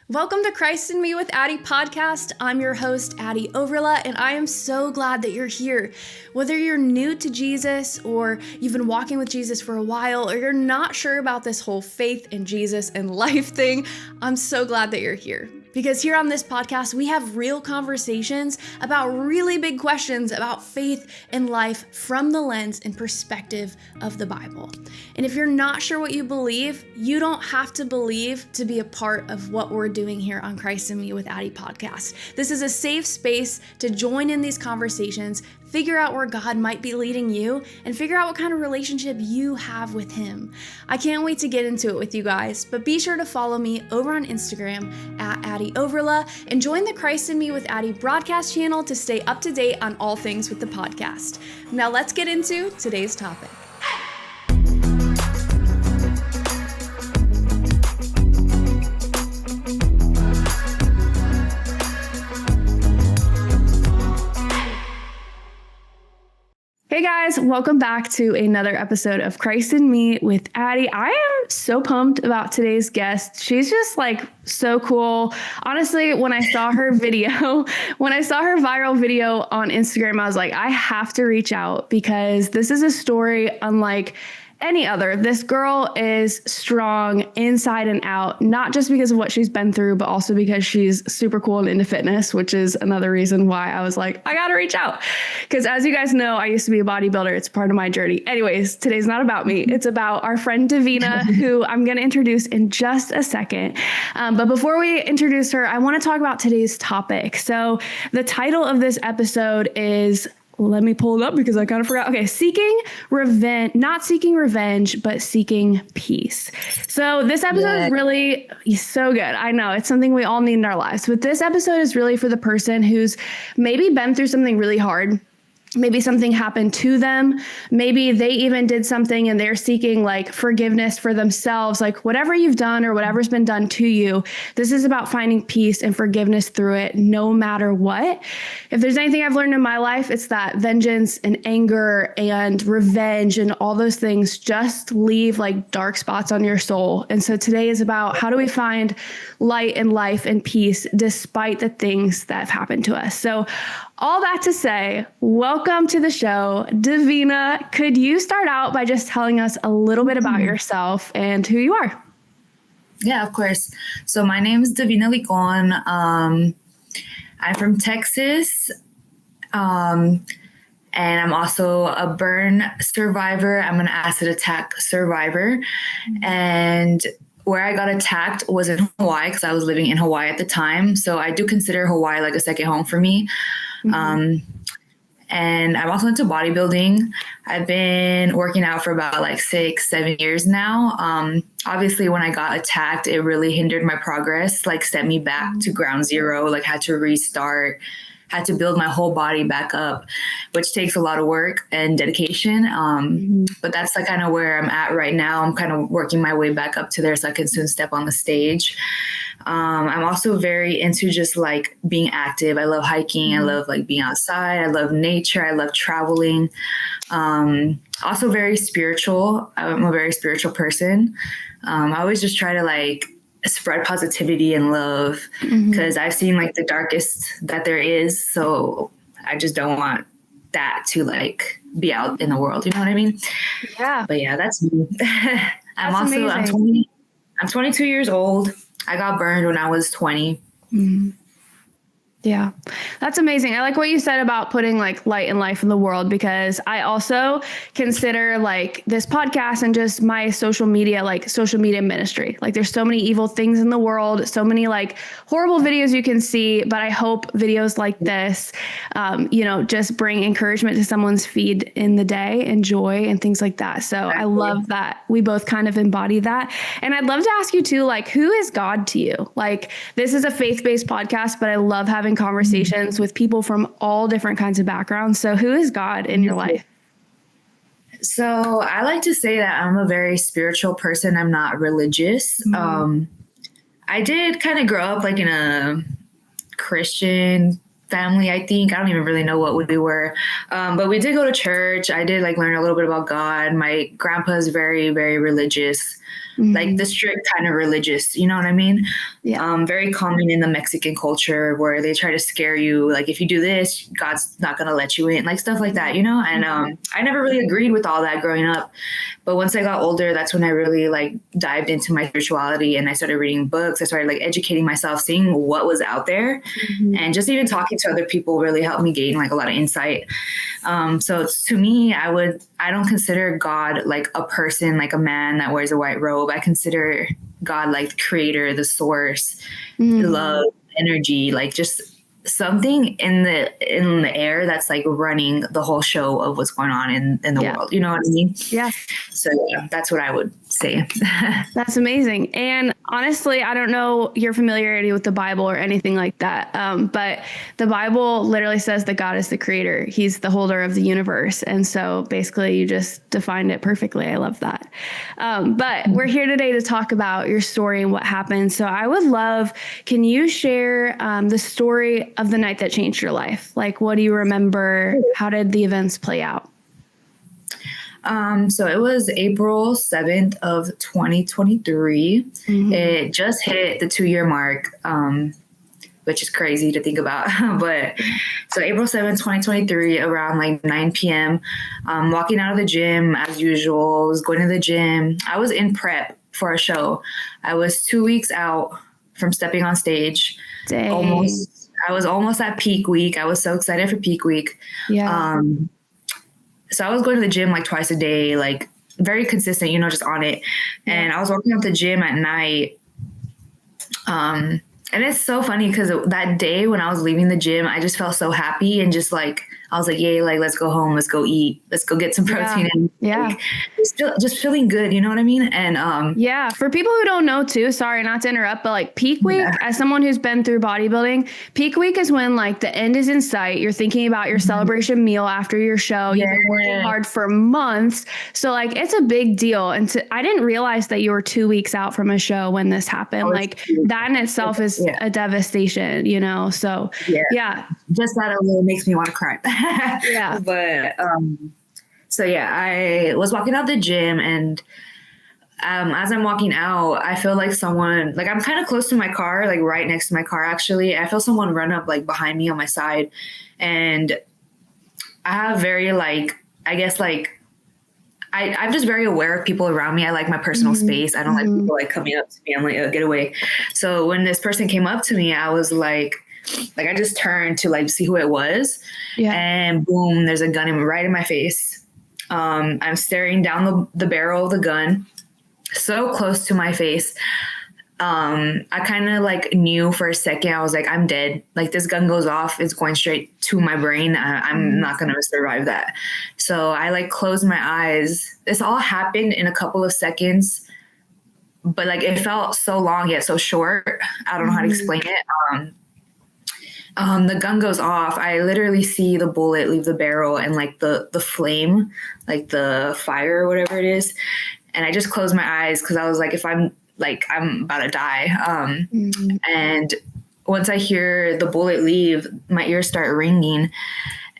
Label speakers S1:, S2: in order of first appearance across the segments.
S1: Welcome to Christ in Me with Addie podcast. I'm your host, Addie Overla, and I am so glad that you're here. Whether you're new to Jesus or you've been walking with Jesus for a while or you're not sure about this whole faith in Jesus and life thing, I'm so glad that you're here. Because here on this podcast, we have real conversations about really big questions about faith and life from the lens and perspective of the Bible. And if you're not sure what you believe, you don't have to believe to be a part of what we're doing here on Christ in Me with Addie podcast. This is a safe space to join in these conversations, figure out where God might be leading you, and figure out what kind of relationship you have with Him. I can't wait to get into it with you guys, but be sure to follow me over on Instagram at Addie Overla and join the Christ in Me with Addie broadcast channel to stay up to date on all things with the podcast. Now let's get into today's topic. Hey guys, welcome back to another episode of Christ in Me with Addie. I am so pumped about today's guest. She's just like so cool. Honestly, when I saw her viral video on Instagram, I was like, I have to reach out because this is a story unlike any other. This girl is strong inside and out, not just because of what she's been through, but also because she's super cool and into fitness, which is another reason why I was like, I gotta reach out. Because as you guys know, I used to be a bodybuilder. It's part of my journey. Anyways, today's not about me. It's about our friend Davina, who I'm going to introduce in just a second. But before we introduce her, I want to talk about today's topic. So the title of this episode is, let me pull it up because I kind of forgot. Okay, not seeking revenge, but seeking peace. So this episode is really so good. I know it's something we all need in our lives, but this episode is really for the person who's maybe been through something really hard. Maybe something happened to them. Maybe they even did something and they're seeking like forgiveness for themselves. Like whatever you've done or whatever's been done to you, this is about finding peace and forgiveness through it, no matter what. If there's anything I've learned in my life, it's that vengeance and anger and revenge and all those things just leave like dark spots on your soul. And so today is about how do we find light and life and peace despite the things that have happened to us. So all that to say, welcome to the show. Davina, could you start out by just telling us a little bit about yourself and who you are?
S2: Yeah, of course. So my name is Davina Licon. I'm from Texas. And I'm also a burn survivor. I'm an acid attack survivor. And where I got attacked was in Hawaii because I was living in Hawaii at the time. So I do consider Hawaii like a second home for me. And I'm also into bodybuilding. I've been working out for about like 6-7 years now. Obviously, when I got attacked, it really hindered my progress, like set me back to ground zero, like had to restart, had to build my whole body back up, which takes a lot of work and dedication. But that's like kind of where I'm at right now. I'm kind of working my way back up to there so I can soon step on the stage. I'm also very into just like being active. I love hiking. I love like being outside. I love nature. I love traveling. Also very spiritual. I'm a very spiritual person. I always just try to like spread positivity and love because I've seen like the darkest that there is. So I just don't want that to like be out in the world. You know what I mean?
S1: Yeah.
S2: But yeah, that's me. I'm 22 years old. I got burned when I was 20.
S1: Yeah, that's amazing. I like what you said about putting like light and life in the world, because I also consider like this podcast and just my social media, like social media ministry. Like there's so many evil things in the world, so many like horrible videos you can see, but I hope videos like this, just bring encouragement to someone's feed in the day and joy and things like that. So I love that we both kind of embody that. And I'd love to ask you too, like, who is God to you? Like this is a faith-based podcast, but I love having conversations with people from all different kinds of backgrounds. So who is God in your life?
S2: So I like to say that I'm a very spiritual person. I'm not religious. I did kind of grow up like in a Christian family, I think. I don't even really know what we were. But we did go to church. I did like learn a little bit about God. My grandpa is very, very religious. like the strict kind of religious, you know what I mean?
S1: Yeah.
S2: Very common in the Mexican culture where they try to scare you. Like, if you do this, God's not going to let you in, like stuff like that, you know? And I never really agreed with all that growing up. But once I got older, that's when I really like dived into my spirituality, and I started reading books. I started like educating myself, seeing what was out there. And just even talking to other people really helped me gain like a lot of insight. So to me, I don't consider God like a person, like a man that wears a white robe. I consider God like the creator, the source, love, energy, like just something in the air that's like running the whole show of what's going on in the world. You know what I mean?
S1: Yeah.
S2: So yeah, that's what I would say.
S1: That's amazing. And honestly, I don't know your familiarity with the Bible or anything like that. But the Bible literally says that God is the creator. He's the holder of the universe. And so basically you just defined it perfectly. I love that. But we're here today to talk about your story and what happened. So I would love, can you share the story of the night that changed your life? Like, what do you remember? How did the events play out?
S2: So it was April 7th of 2023. It just hit the 2-year mark, which is crazy to think about. But so April 7th, 2023, around like 9 p.m., walking out of the gym as usual. I was going to the gym. I was in prep for a show. I was 2 weeks out from stepping on stage.
S1: Dang.
S2: I was almost at peak week. I was so excited for peak week.
S1: Yeah.
S2: So I was going to the gym like twice a day, like very consistent, you know, just on it. And I was walking up the gym at night. And it's so funny because that day when I was leaving the gym, I just felt so happy and just like, I was like, yay, like, let's go home. Let's go eat. Let's go get some protein.
S1: Yeah.
S2: Like, just feeling good. You know what I mean? And
S1: yeah, for people who don't know too, sorry not to interrupt, but like peak week, as someone who's been through bodybuilding, peak week is when like the end is in sight. You're thinking about your celebration meal after your show. You've been working hard for months. So like, it's a big deal. And I didn't realize that you were 2 weeks out from a show when this happened. Like that in itself is a devastation, you know? So yeah.
S2: Just that alone makes me want to cry.
S1: Yeah.
S2: But so yeah, I was walking out the gym, and as I'm walking out, I feel like someone, like I'm kind of close to my car, like right next to my car actually. I feel someone run up like behind me on my side, and I have very like, I guess like I'm just very aware of people around me. I like my personal space. I don't like people like coming up to me. I'm like, oh, get away. So when this person came up to me, I was like I just turned to like see who it was, and boom, there's a gun right in my face. I'm staring down the barrel of the gun, so close to my face. I kind of like knew for a second. I was like, I'm dead. Like this gun goes off, it's going straight to my brain. I'm not gonna survive that. So I like closed my eyes. This all happened in a couple of seconds, but like it felt so long yet so short. I don't know how to explain it. The gun goes off. I literally see the bullet leave the barrel and like the flame, like the fire or whatever it is. And I just closed my eyes because I was like, if I'm about to die. And once I hear the bullet leave, my ears start ringing,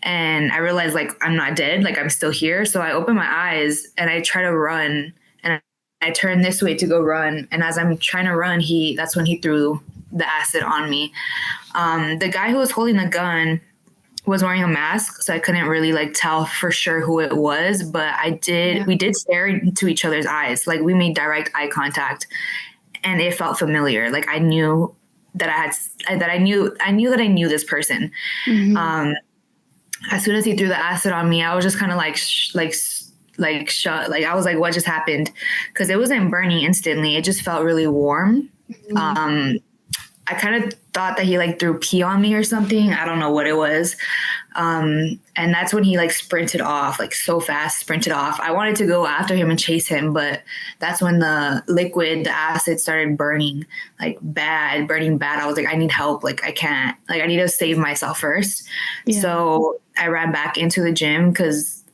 S2: and I realize like I'm not dead, like I'm still here. So I open my eyes and I try to run, and I turn this way to go run. And as I'm trying to run, that's when he threw the acid on me. The guy who was holding the gun was wearing a mask, so I couldn't really like tell for sure who it was, but we did stare into each other's eyes. Like we made direct eye contact, and it felt familiar. Like I knew that I knew this person. As soon as he threw the acid on me, I was just kind of like shut. Like I was like, what just happened? Because it wasn't burning instantly. It just felt really warm. I kind of thought that he like threw pee on me or something. I don't know what it was. And that's when he like sprinted off, like so fast, sprinted off. I wanted to go after him and chase him, but that's when the acid started burning, like burning bad. I was like, I need help. Like I can't, like I need to save myself first. Yeah. So I ran back into the gym because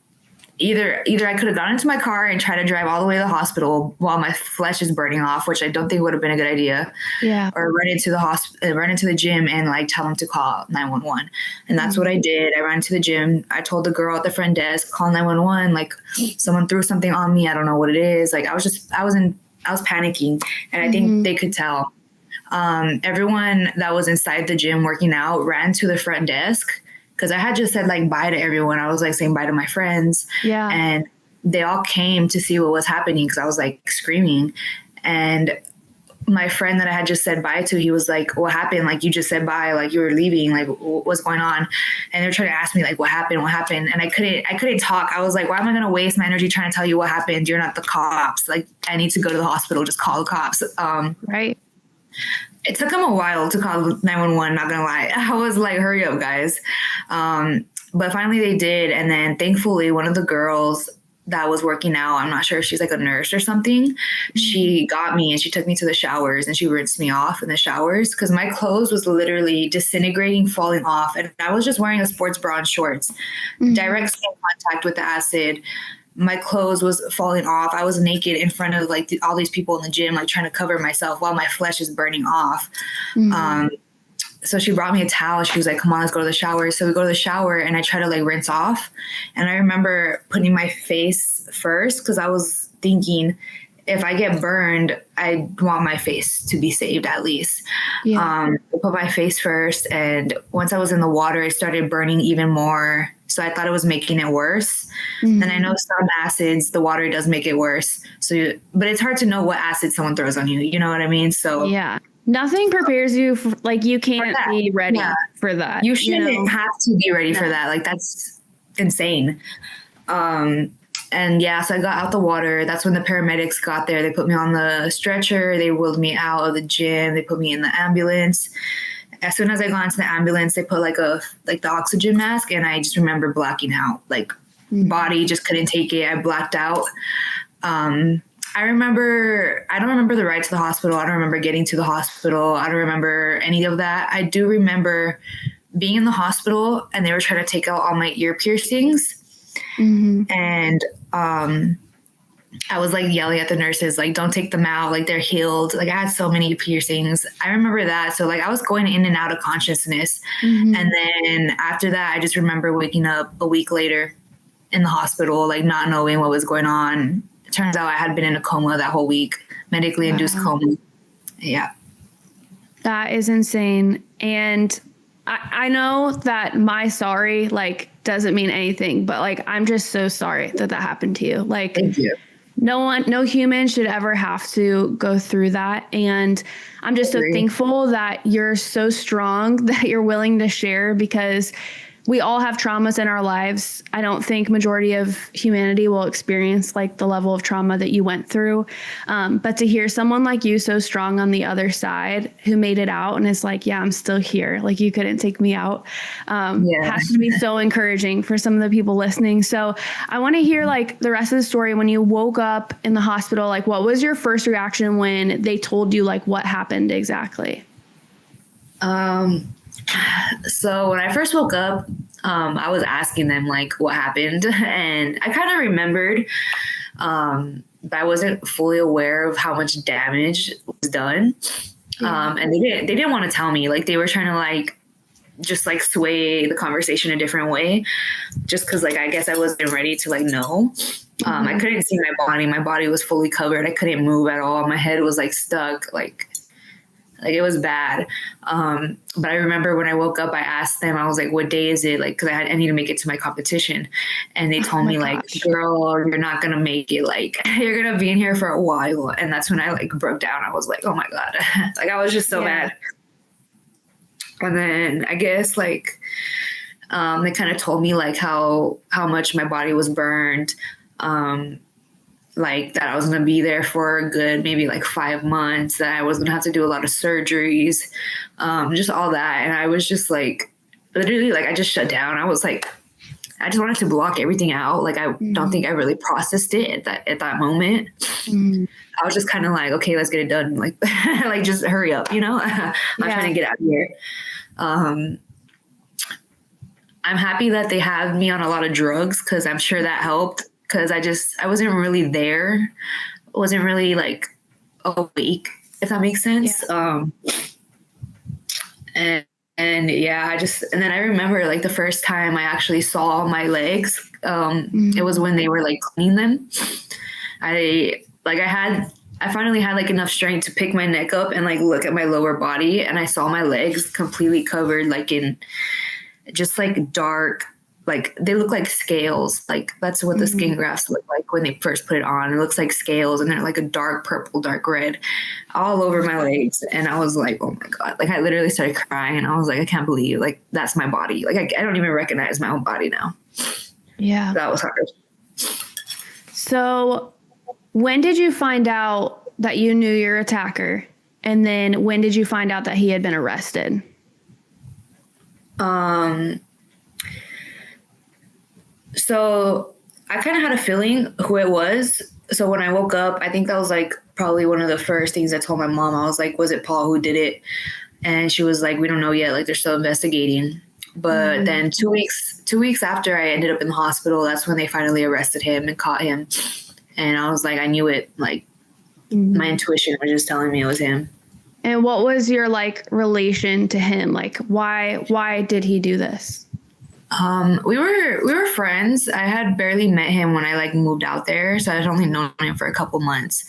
S2: either I could have gone into my car and tried to drive all the way to the hospital while my flesh is burning off, which I don't think would have been a good idea. Yeah. Or run into the gym and like tell them to call 911. And that's what I did. I ran to the gym. I told the girl at the front desk, call 911. Like someone threw something on me. I don't know what it is. Like I was in I was panicking, and I think they could tell. Everyone that was inside the gym working out ran to the front desk because I had just said like bye to everyone. I was like saying bye to my friends.
S1: Yeah.
S2: And they all came to see what was happening because I was like screaming. And my friend that I had just said bye to, he was like, what happened? Like, you just said bye, like you were leaving, like what's going on? And they're trying to ask me like, what happened? And I couldn't talk. I was like, why am I going to waste my energy trying to tell you what happened? You're not the cops. Like, I need to go to the hospital. Just call the cops.
S1: Right.
S2: It took them a while to call 911, not gonna lie. I was like, hurry up, guys. But finally they did. And then thankfully, one of the girls that was working out, I'm not sure if she's like a nurse or something, she got me and she took me to the showers and she rinsed me off in the showers because my clothes was literally disintegrating, falling off. And I was just wearing a sports bra and shorts. Direct skin contact with the acid. My clothes was falling off. I was naked in front of like all these people in the gym, like trying to cover myself while my flesh is burning off. So she brought me a towel. She was like, come on, let's go to the shower. So we go to the shower and I try to like rinse off. And I remember putting my face first because I was thinking if I get burned, I want my face to be saved at least. I put my face first. And once I was in the water, it started burning even more. So I thought it was making it worse. And I know some acids, the water does make it worse. But it's hard to know what acid someone throws on you. You know what I mean? So
S1: yeah, nothing prepares you for, like, you can't be ready for that.
S2: You shouldn't have to be ready for that. Like, that's insane. And yeah, so I got out the water. That's when the paramedics got there. They put me on the stretcher. They wheeled me out of the gym. They put me in the ambulance. As soon as I got into the ambulance, they put like the oxygen mask, and I just remember blacking out. Like, body just couldn't take it. I blacked out. I don't remember the ride to the hospital. I don't remember getting to the hospital. I don't remember any of that. I do remember being in the hospital and they were trying to take out all my ear piercings. And I was like yelling at the nurses, like, don't take them out. Like, they're healed. Like, I had so many piercings. I remember that. So like I was going in and out of consciousness. And then after that, I just remember waking up a week later in the hospital, like not knowing what was going on. It turns out I had been in a coma that whole week, medically induced coma. Yeah.
S1: That is insane. And I know that my sorry, like, doesn't mean anything, but like, I'm just so sorry that happened to you. Like,
S2: thank you.
S1: No human should ever have to go through that. And I'm just so thankful that you're so strong that you're willing to share, because we all have traumas in our lives. I don't think majority of humanity will experience like the level of trauma that you went through. But to hear someone like you so strong on the other side who made it out and is like, yeah, I'm still here. Like, you couldn't take me out. Has to be so encouraging for some of the people listening. So I want to hear like the rest of the story. When you woke up in the hospital, like, what was your first reaction when they told you like what happened exactly?
S2: So when I first woke up, I was asking them like what happened, and I kind of remembered, but I wasn't fully aware of how much damage was done. And they didn't want to tell me. Like, they were trying to like just like sway the conversation a different way, just because like I guess I wasn't ready to like know. I couldn't see my body. My body was fully covered. I couldn't move at all. My head was like stuck. Like it was bad. But I remember when I woke up, I asked them, I was like, what day is it? Like, cause I need to make it to my competition. And they told me like, girl, you're not going to make it. Like, you're going to be in here for a while. And that's when I like broke down. I was like, oh my God. Like, I was just so mad. And then I guess like, they kind of told me like how much my body was burned. Like that I was going to be there for a good, maybe like 5 months, that I was going to have to do a lot of surgeries, just all that. And I was just like, literally, like, I just shut down. I was like, I just wanted to block everything out. Like, I don't think I really processed it at that moment. I was just kind of like, okay, let's get it done. Like, like, just hurry up, you know? I'm trying to get out of here. I'm happy that they have me on a lot of drugs, because I'm sure that helped. Because I wasn't really there. I wasn't really like awake, if that makes sense. Yeah. And yeah, and then I remember like the first time I actually saw my legs, it was when they were like cleaning them. I I finally had like enough strength to pick my neck up and like look at my lower body, and I saw my legs completely covered like in just like dark, like they look like scales. Like that's what the skin grafts look like when they first put it on. It looks like scales, and they're like a dark purple, dark red all over my legs. And I was like, oh my God. Like I literally started crying, and I was like, I can't believe like that's my body. Like I don't even recognize my own body now.
S1: Yeah.
S2: That was hard.
S1: So when did you find out that you knew your attacker? And then when did you find out that he had been arrested?
S2: So I kind of had a feeling who it was. So when I woke up, I think that was like probably one of the first things I told my mom. I was like, was it Paul who did it? And she was like, we don't know yet. Like they're still investigating. But then 2 weeks after I ended up in the hospital, that's when they finally arrested him and caught him. And I was like, I knew it. Like my intuition was just telling me it was him.
S1: And what was your like relation to him? Like why did he do this?
S2: We were friends. I had barely met him when I like moved out there, so I had only known him for a couple months.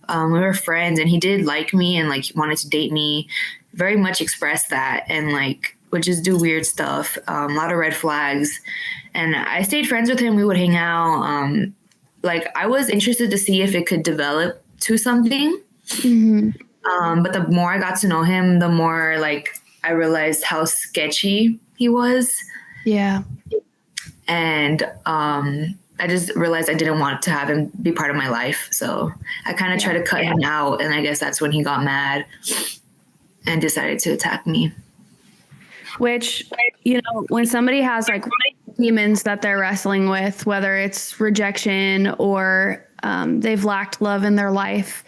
S2: We were friends, and he did like me and like wanted to date me. Very much expressed that, and like would just do weird stuff. A lot of red flags, and I stayed friends with him. We would hang out. Like I was interested to see if it could develop to something. But the more I got to know him, the more like I realized how sketchy he was.
S1: Yeah.
S2: And I just realized I didn't want to have him be part of my life. So I kind of tried to cut him out. And I guess that's when he got mad and decided to attack me.
S1: Which, you know, when somebody has like demons that they're wrestling with, whether it's rejection or they've lacked love in their life,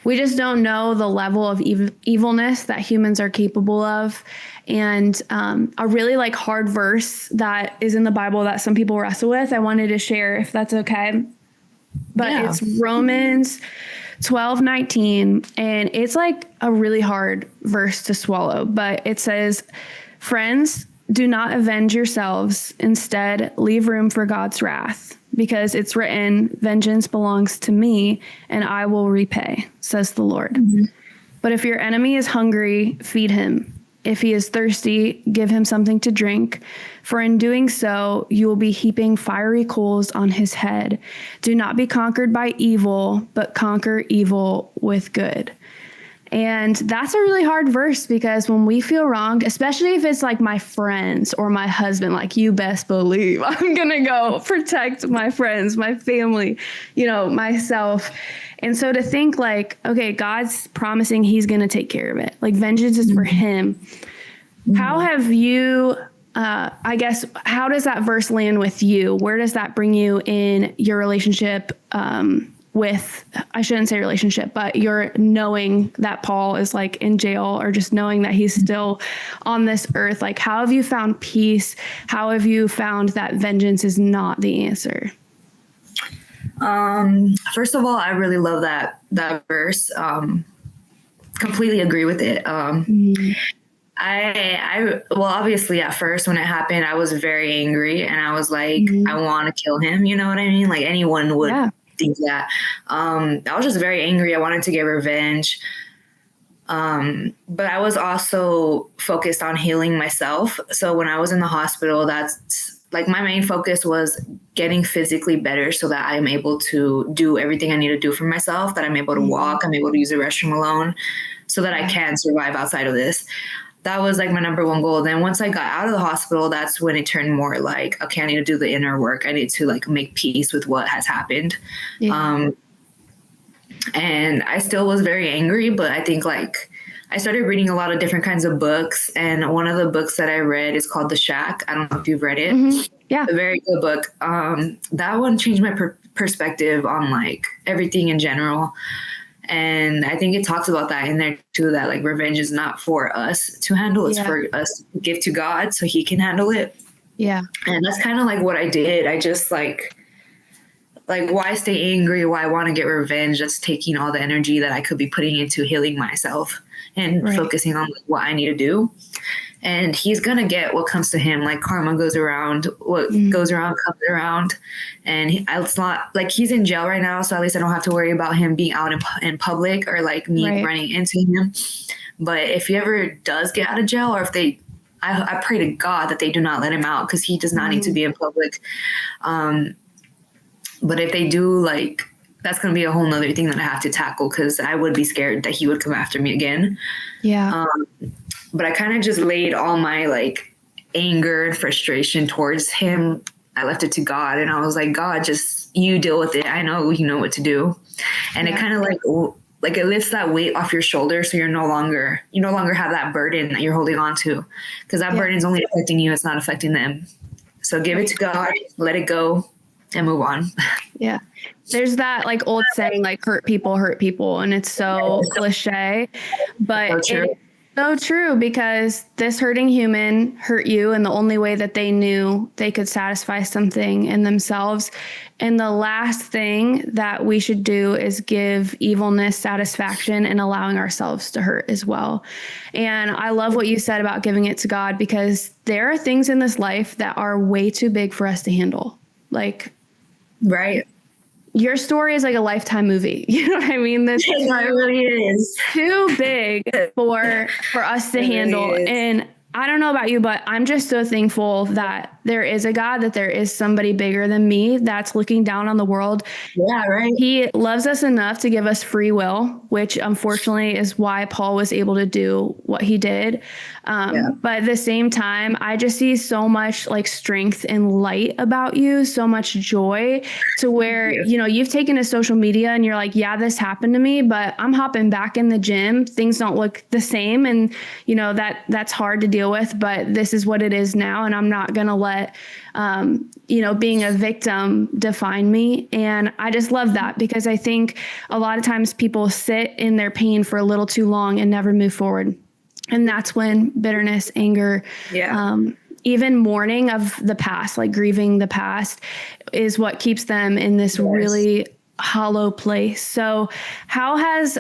S1: we just don't know the level of evilness that humans are capable of. And a really like hard verse that is in the Bible that some people wrestle with, I wanted to share if that's okay. But it's Romans 12:19, and it's like a really hard verse to swallow. But it says, friends, do not avenge yourselves. Instead, leave room for God's wrath, because it's written, vengeance belongs to me, and I will repay, says the Lord. But if your enemy is hungry, feed him. If he is thirsty, give him something to drink, for in doing so, you will be heaping fiery coals on his head. Do not be conquered by evil, but conquer evil with good. And that's a really hard verse, because when we feel wronged, especially if it's like my friends or my husband, like you best believe I'm going to go protect my friends, my family, you know, myself. And so to think like, okay, God's promising he's going to take care of it. Like vengeance is for him. How have you, I guess, how does that verse land with you? Where does that bring you in your relationship with, I shouldn't say relationship, but you're knowing that Paul is like in jail, or just knowing that he's still on this earth? Like, how have you found peace? How have you found that vengeance is not the answer?
S2: First of all, I really love that verse. Completely agree with it. Well, obviously at first when it happened, I was very angry, and I was like, I want to kill him. You know what I mean? Like anyone would think that. I was just very angry. I wanted to get revenge. But I was also focused on healing myself. So when I was in the hospital, that's like my main focus was getting physically better so that I'm able to do everything I need to do for myself, that I'm able to walk, I'm able to use the restroom alone, so that I can survive outside of this. That was like my number one goal. Then once I got out of the hospital, that's when it turned more like, okay, I need to do the inner work. I need to like make peace with what has happened. And I still was very angry, but I think like I started reading a lot of different kinds of books. And one of the books that I read is called The Shack. I don't know if you've read it. Yeah. A very good book. That one changed my perspective on like everything in general. And I think it talks about that in there too, that like revenge is not for us to handle. It's for us to give to God so he can handle it. Yeah. And that's kind of like what I did. I just like why stay angry? Why want to get revenge? That's taking all the energy that I could be putting into healing myself and focusing on what I need to do. and he's gonna get what comes to him. Like karma goes around, what goes around comes around. And it's not like he's in jail right now, so at least I don't have to worry about him being out in public or like me running into him. But if he ever does get out of jail, or if I pray to God that they do not let him out, because he does not need to be in public. But if they do, like, that's going to be a whole nother thing that I have to tackle, because I would be scared that he would come after me again.
S1: Yeah.
S2: But I kind of just laid all my like anger and frustration towards him. I left it to God, and I was like, God, just you deal with it. I know you know what to do. And it kind of like it lifts that weight off your shoulder, so you no longer have that burden that you're holding on to, because that burden is only affecting you. It's not affecting them. So give it to God, let it go, and move on.
S1: Yeah. There's that like old saying, like hurt people, and it's so cliche, but it's so true, because this hurting human hurt you in the only way that they knew they could satisfy something in themselves. And the last thing that we should do is give evilness satisfaction and allowing ourselves to hurt as well. And I love what you said about giving it to God, because there are things in this life that are way too big for us to handle. Like,
S2: right.
S1: Your story is like a Lifetime movie. You know what I mean? This
S2: really is
S1: too big for us to handle.
S2: Really,
S1: and I don't know about you, but I'm just so thankful that there is a God, that there is somebody bigger than me that's looking down on the world.
S2: Yeah, right.
S1: He loves us enough to give us free will, which unfortunately is why Paul was able to do what he did. But at the same time, I just see so much like strength and light about you, so much joy, to where, you've taken to social media and you're like, yeah, this happened to me, but I'm hopping back in the gym. Things don't look the same. And, that's hard to deal with, but this is what it is now. And I'm not going to let, being a victim define me. And I just love that, because I think a lot of times people sit in their pain for a little too long and never move forward. And that's when bitterness, anger, even mourning of the past, like grieving the past, is what keeps them in this really hollow place. So how has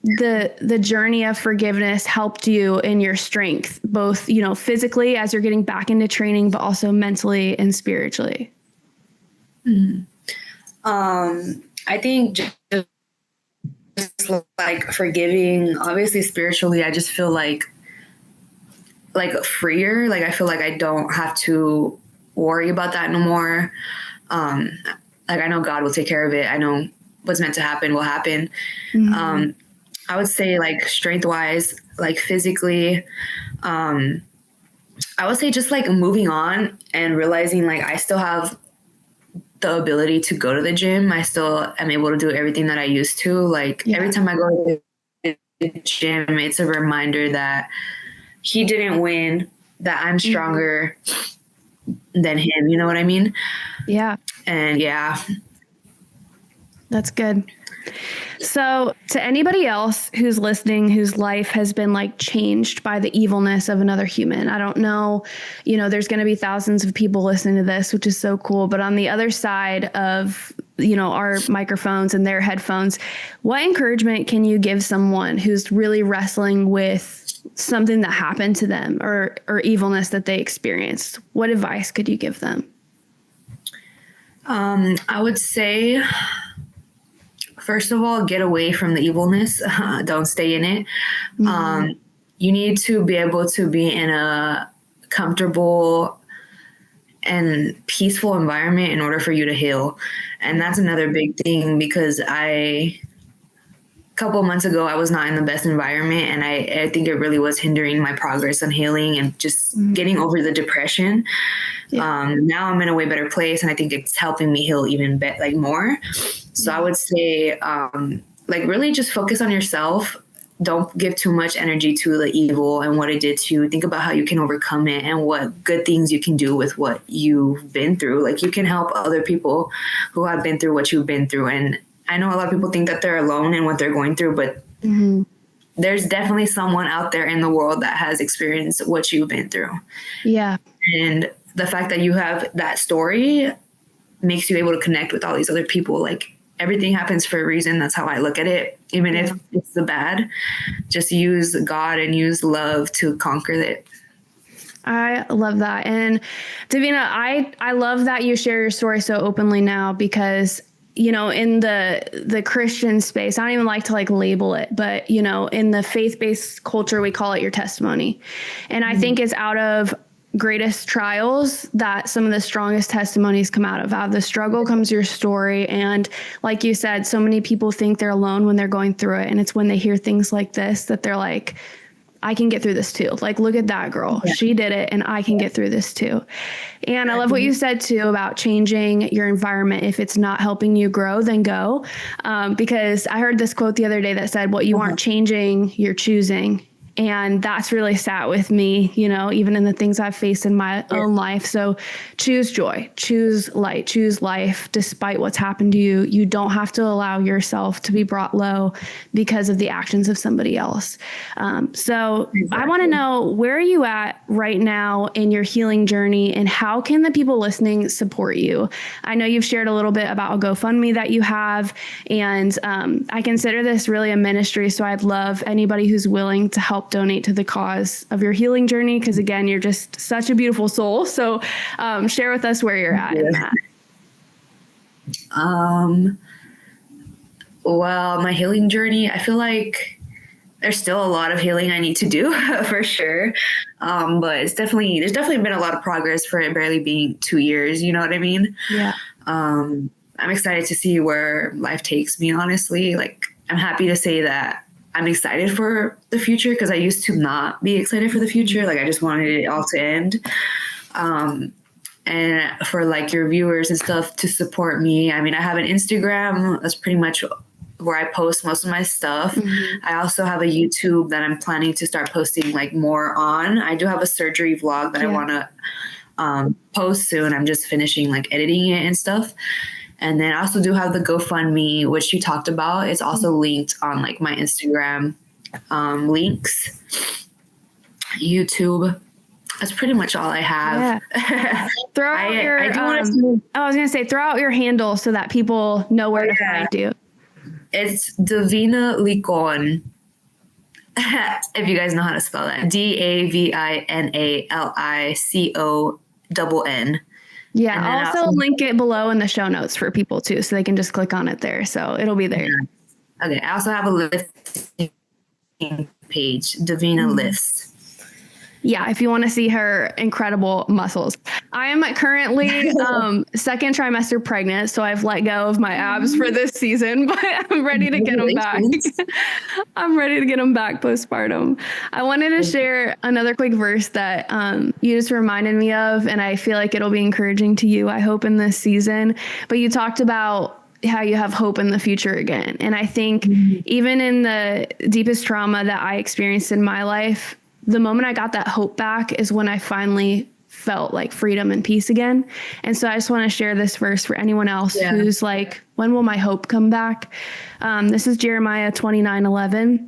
S1: the journey of forgiveness helped you in your strength, both, physically as you're getting back into training, but also mentally and spiritually?
S2: I think just like forgiving, obviously spiritually, I just feel like freer. Like I feel like I don't have to worry about that no more. Like I know God will take care of it. I know what's meant to happen will happen. I would say like strength wise, like physically, I would say just like moving on and realizing like I still have the ability to go to the gym. I still am able to do everything that I used to. Like every time I go to the gym, it's a reminder that he didn't win, that I'm stronger than him. You know what I mean?
S1: Yeah.
S2: And
S1: that's good. So to anybody else who's listening, whose life has been like changed by the evilness of another human, I don't know, there's going to be thousands of people listening to this, which is so cool. But on the other side of, our microphones and their headphones, what encouragement can you give someone who's really wrestling with something that happened to them or evilness that they experienced? What advice could you give them?
S2: I would say, first of all, get away from the evilness. Don't stay in it. You need to be able to be in a comfortable and peaceful environment in order for you to heal. And that's another big thing, because a couple of months ago, I was not in the best environment. And I think it really was hindering my progress on healing and just getting over the depression. Now I'm in a way better place, and I think it's helping me heal even more. So I would say, really just focus on yourself. Don't give too much energy to the evil and what it did to you. Think about how you can overcome it and what good things you can do with what you've been through. Like you can help other people who have been through what you've been through. And I know a lot of people think that they're alone in what they're going through, but there's definitely someone out there in the world that has experienced what you've been through. Yeah. And the fact that you have that story makes you able to connect with all these other people. Like everything happens for a reason. That's how I look at it. Even if it's the bad, just use God and use love to conquer it.
S1: I love that. And Davina, I love that you share your story so openly now because, you know, in the Christian space, I don't even like to like label it, but, you know, in the faith-based culture, we call it your testimony. And I think it's out of greatest trials that some of the strongest testimonies come out of. Out of the struggle comes your story. And like you said, so many people think they're alone when they're going through it. And it's when they hear things like this that they're like, I can get through this too. Like, look at that girl. Yeah. She did it and I can get through this too. And I love what you said too about changing your environment. If it's not helping you grow, then go. Because I heard this quote the other day that said, what you aren't changing, you're choosing. And that's really sat with me, you know, even in the things I've faced in my own life. So choose joy, choose light, choose life, despite what's happened to you. You don't have to allow yourself to be brought low because of the actions of somebody else. So I want to know, where are you at right now in your healing journey, and how can the people listening support you? I know you've shared a little bit about a GoFundMe that you have, and I consider this really a ministry. So I'd love anybody who's willing to help donate to the cause of your healing journey, because again, you're just such a beautiful soul. So share with us where you're at in that.
S2: Well, my healing journey, I feel like there's still a lot of healing I need to do for sure. But there's definitely been a lot of progress for it barely being 2 years. You know what I mean?
S1: Yeah.
S2: I'm excited to see where life takes me, honestly. Like, I'm happy to say that I'm excited for the future, because I used to not be excited for the future. Like, I just wanted it all to end. And for like your viewers and stuff to support me. I mean, I have an Instagram. That's pretty much where I post most of my stuff. Mm-hmm. I also have a YouTube that I'm planning to start posting like more on. I do have a surgery vlog that I want to post soon. I'm just finishing like editing it and stuff. And then I also do have the GoFundMe, which you talked about. It's also linked on like my Instagram links, YouTube. That's pretty much all I have. Yeah.
S1: Throw out I was going to say, throw out your handle so that people know where to find you.
S2: It's Davina Licon. If you guys know how to spell that. DAVINALICONN.
S1: Yeah, I'll also link it below in the show notes for people too, so they can just click on it there. So it'll be there.
S2: Yeah. Okay. I also have a lifting page, Davina Lifts.
S1: Yeah, if you want to see her incredible muscles. I am currently second trimester pregnant, so I've let go of my abs for this season, but I'm ready to get them back. I'm ready to get them back postpartum. I wanted to share another quick verse that you just reminded me of, and I feel like it'll be encouraging to you, I hope, in this season. But you talked about how you have hope in the future again. And I think even in the deepest trauma that I experienced in my life, the moment I got that hope back is when I finally felt like freedom and peace again. And so I just want to share this verse for anyone else who's like, when will my hope come back? This is Jeremiah 29:11.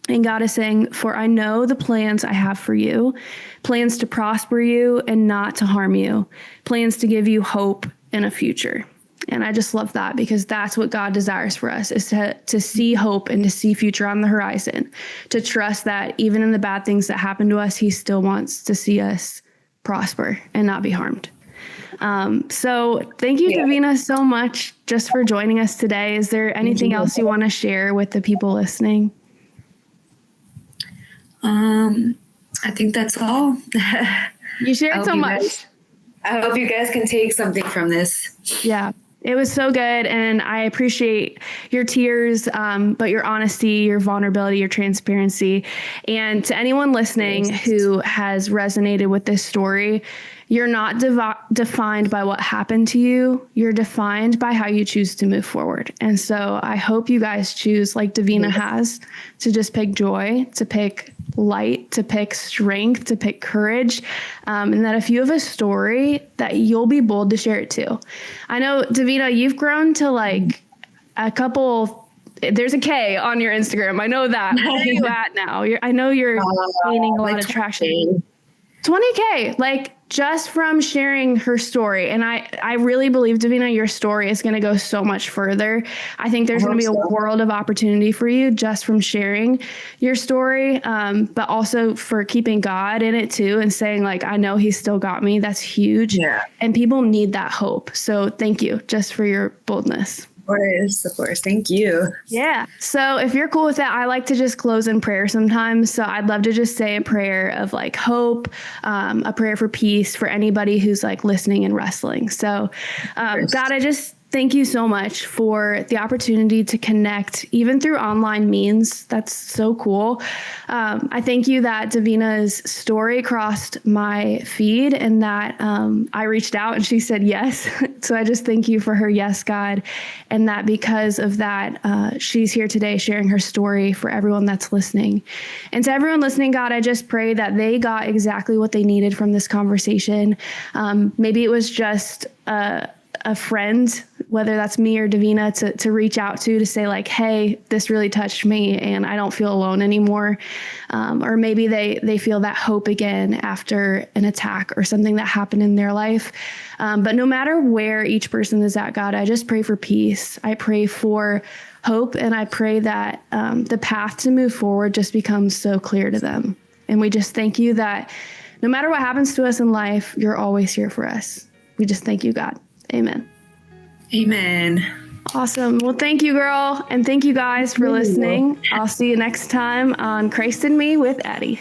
S1: And God is saying, for I know the plans I have for you, plans to prosper you and not to harm you, plans to give you hope and a future. And I just love that, because that's what God desires for us, is to see hope and to see future on the horizon, to trust that even in the bad things that happen to us, he still wants to see us prosper and not be harmed. So thank you, Davina, so much just for joining us today. Is there anything else you want to share with the people listening?
S2: I think that's all.
S1: You shared so much.
S2: I hope you guys can take something from this.
S1: Yeah. It was so good, and I appreciate your tears, but your honesty, your vulnerability, your transparency. And to anyone listening who has resonated with this story, you're not defined by what happened to you. You're defined by how you choose to move forward. And so I hope you guys choose, like Davina has, to just pick joy, to pick light, to pick strength, to pick courage, and that if you have a story, that you'll be bold to share it too. I know, Davina, you've grown to like a couple, there's a K on your Instagram. I know that. Where are you at now? I know you're gaining a lot of traction. 20K, like just from sharing her story. And I really believe, Davina, your story is going to go so much further. I think there's going to be a world of opportunity for you just from sharing your story, but also for keeping God in it too and saying like, I know he's still got me. That's huge.
S2: Yeah.
S1: And people need that hope. So thank you just for your boldness.
S3: Of course. Thank you.
S1: Yeah. So if you're cool with that, I like to just close in prayer sometimes. So I'd love to just say a prayer of like hope, a prayer for peace for anybody who's like listening and wrestling. So God, I just thank you so much for the opportunity to connect, even through online means. That's so cool. I thank you that Davina's story crossed my feed and that I reached out and she said yes. So I just thank you for her yes, God. And that because of that, she's here today sharing her story for everyone that's listening. And to everyone listening, God, I just pray that they got exactly what they needed from this conversation. Maybe it was just a friend, whether that's me or Davina, to reach out to say like, hey, this really touched me and I don't feel alone anymore. Or maybe they feel that hope again after an attack or something that happened in their life. But no matter where each person is at, God, I just pray for peace. I pray for hope. And I pray that the path to move forward just becomes so clear to them. And we just thank you that no matter what happens to us in life, you're always here for us. We just thank you, God. Amen.
S3: Amen.
S1: Awesome. Well, thank you, girl. And thank you guys for listening. I'll see you next time on Christ in Me with Addie.